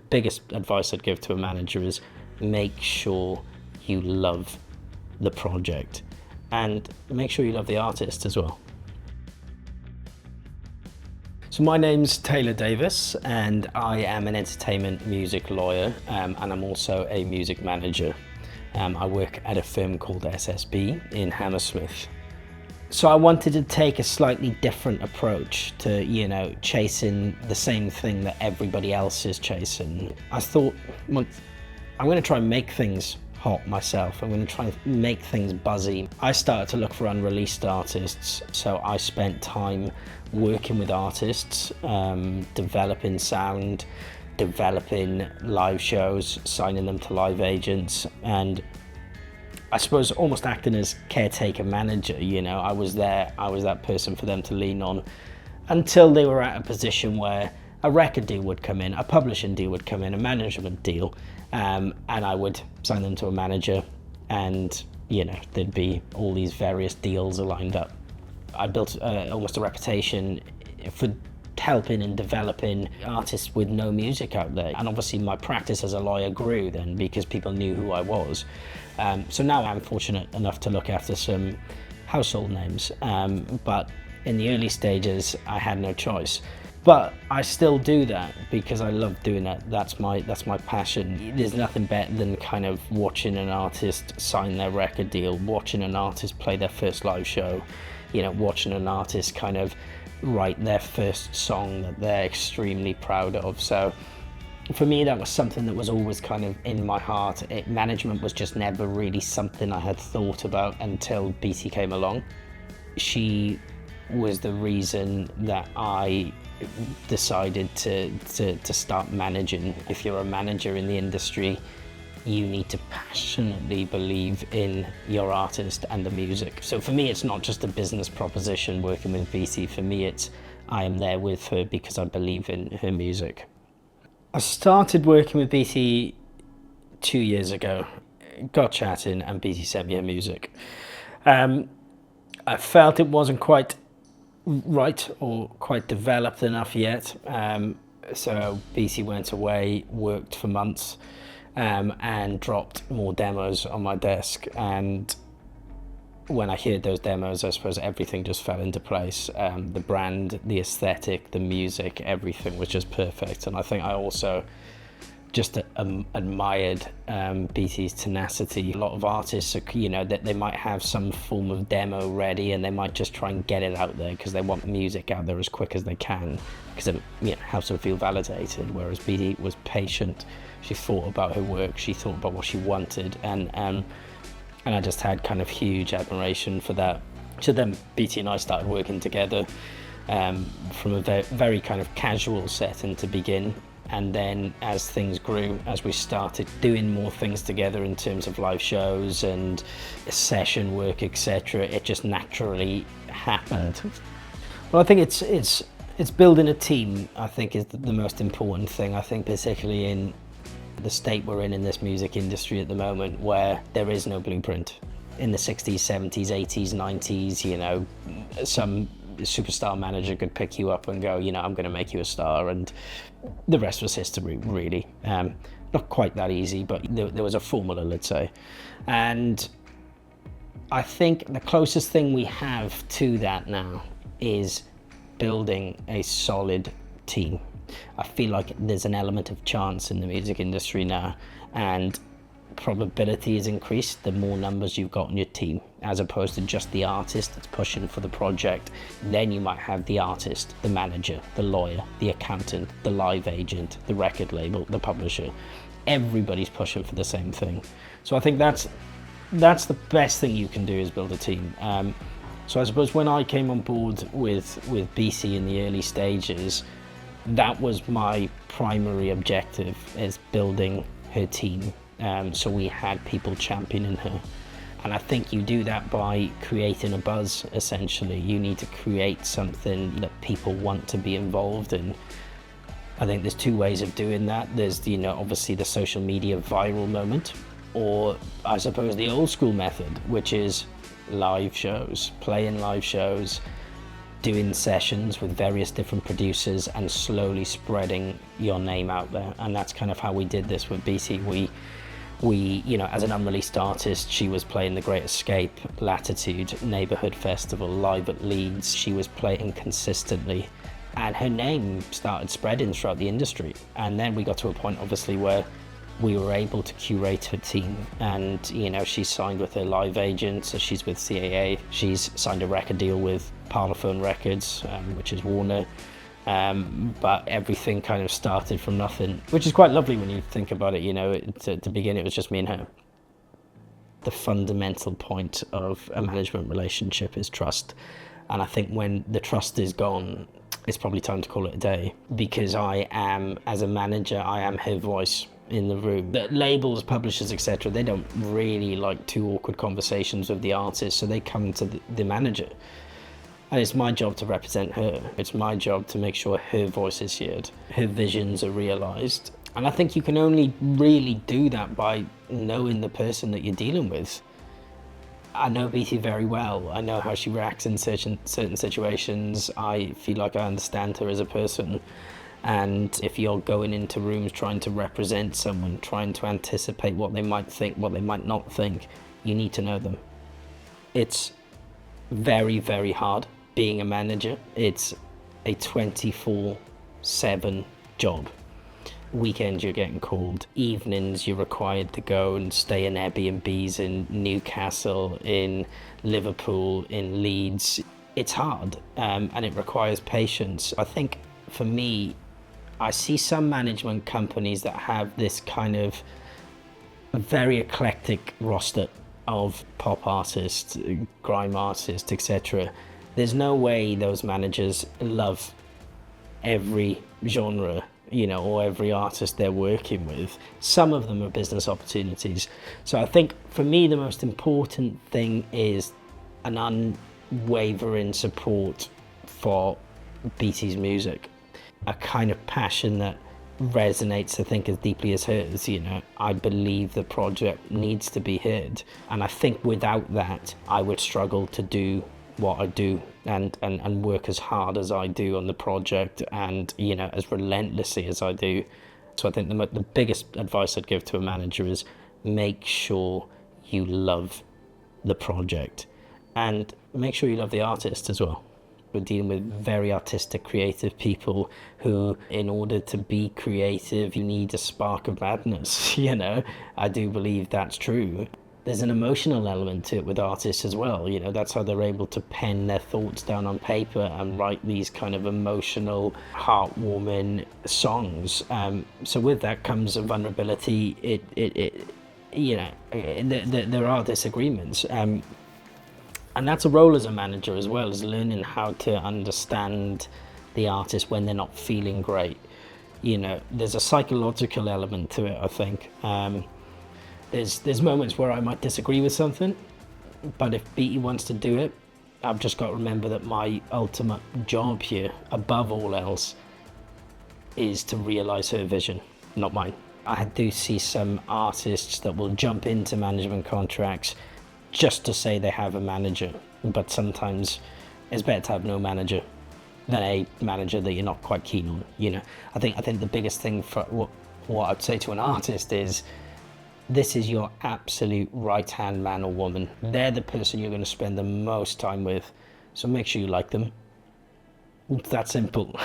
biggest advice I'd give to a manager is make sure you love the project and make sure you love the artist as well. So my name's Taylor Davies and I am an entertainment music lawyer and I'm also a music manager. I work at a firm called SSB in Hammersmith. So I wanted to take a slightly different approach to, chasing the same thing that everybody else is chasing. I thought, well, I'm going to try and make things hot myself. I'm going to try and make things buzzy. I started to look for unreleased artists, so I spent time working with artists, developing sound, developing live shows, signing them to live agents, and I suppose almost acting as caretaker manager. I was there, I was that person for them to lean on until they were at a position where a record deal would come in, a publishing deal would come in, a management deal, and I would sign them to a manager and, there'd be all these various deals lined up. I built almost a reputation for helping and developing artists with no music out there. And obviously my practice as a lawyer grew then because people knew who I was. So now I'm fortunate enough to look after some household names, but in the early stages I had no choice. But I still do that because I love doing that. That's my passion. There's nothing better than kind of watching an artist sign their record deal, watching an artist play their first live show, watching an artist kind of write their first song that they're extremely proud of. So for me, that was something that was always kind of in my heart. Management was just never really something I had thought about until Beattie came along. She was the reason that I decided to start managing. If you're a manager in the industry, you need to passionately believe in your artist and the music. So for me, it's not just a business proposition working with Beattie. For me, I am there with her because I believe in her music. I started working with Beattie 2 years ago, got chatting, and Beattie sent me her music. I felt it wasn't quite right or quite developed enough yet. So Beattie went away, worked for months, and dropped more demos on my desk. And when I heard those demos, I suppose everything just fell into place. The brand, the aesthetic, the music, everything was just perfect. And I think I also just admired Beattie's tenacity. A lot of artists, that they might have some form of demo ready and they might just try and get it out there because they want music out there as quick as they can because it helps them feel validated. Whereas Beattie was patient. She thought about her work. She thought about what she wanted, and I just had kind of huge admiration for that. So then Beattie and I started working together from a very kind of casual setting to begin. And then as things grew, as we started doing more things together in terms of live shows and session work, etc., it just naturally happened. Well, I think it's building a team, I think, is the most important thing. I think particularly in the state we're in this music industry at the moment, where there is no blueprint. In the 60s, 70s, 80s, 90s, some superstar manager could pick you up and go, I'm going to make you a star, and the rest was history, really. Not quite that easy, but there was a formula, let's say. And I think the closest thing we have to that now is building a solid team. I feel like there's an element of chance in the music industry now, and probability is increased the more numbers you've got on your team, as opposed to just the artist that's pushing for the project. Then you might have the artist, the manager, the lawyer, the accountant, the live agent, the record label, the publisher. Everybody's pushing for the same thing. So I think that's the best thing you can do, is build a team. So I suppose when I came on board with Beattie in the early stages, that was my primary objective, is building her team. So we had people championing her. And I think you do that by creating a buzz, essentially. You need to create something that people want to be involved in. I think there's two ways of doing that. There's, obviously the social media viral moment, or I suppose the old school method, which is live shows, playing live shows, doing sessions with various different producers and slowly spreading your name out there. And that's kind of how we did this with Beattie. We, you know, as an unreleased artist, she was playing The Great Escape, Latitude, Neighbourhood Festival, live at Leeds. She was playing consistently, and her name started spreading throughout the industry. And then we got to a point, obviously, where we were able to curate her team, and, you know, she's signed with her live agent, so she's with CAA. She's signed a record deal with Parlophone Records, which is Warner. But everything kind of started from nothing, which is quite lovely when you think about it. You know, to begin, it was just me and her. The fundamental point of a management relationship is trust. And I think when the trust is gone, it's probably time to call it a day, because I am, as a manager, I am her voice in the room. The labels, publishers, etc., they don't really like two awkward conversations with the artist, so they come to the manager. And it's my job to represent her. It's my job to make sure her voice is heard, her visions are realised. And I think you can only really do that by knowing the person that you're dealing with. I know Beattie very well. I know how she reacts in certain situations. I feel like I understand her as a person. And if you're going into rooms trying to represent someone, trying to anticipate what they might think, what they might not think, you need to know them. It's very, very hard being a manager. It's a 24/7 job. Weekends you're getting called, evenings you're required to go and stay in Airbnbs in Newcastle, in Liverpool, in Leeds. It's hard, and it requires patience. I think for me, I see some management companies that have this kind of very eclectic roster of pop artists, grime artists, etc. There's no way those managers love every genre, you know, or every artist they're working with. Some of them are business opportunities. So I think for me, the most important thing is an unwavering support for Beattie's music, a kind of passion that resonates, I think, as deeply as hers. You know, I believe the project needs to be heard, and I think without that I would struggle to do what I do and work as hard as I do on the project, and, you know, as relentlessly as I do. So I think the biggest advice I'd give to a manager is make sure you love the project, and make sure you love the artist as well. We're dealing with very artistic, creative people who, in order to be creative, you need a spark of madness, you know? I do believe that's true. There's an emotional element to it with artists as well, you know? That's how they're able to pen their thoughts down on paper and write these kind of emotional, heartwarming songs. So with that comes a vulnerability. You know, there are disagreements. And that's a role as a manager as well, is learning how to understand the artist when they're not feeling great. You know, there's a psychological element to it, I think. There's moments where I might disagree with something, but if Beattie wants to do it, I've just got to remember that my ultimate job here, above all else, is to realise her vision, not mine. I do see some artists that will jump into management contracts just to say they have a manager, but sometimes it's better to have no manager than a manager that you're not quite keen on. You know, I think the biggest thing for what I'd say to an artist is, this is your absolute right-hand man or woman. They're the person you're going to spend the most time with, so make sure you like them. It's that simple.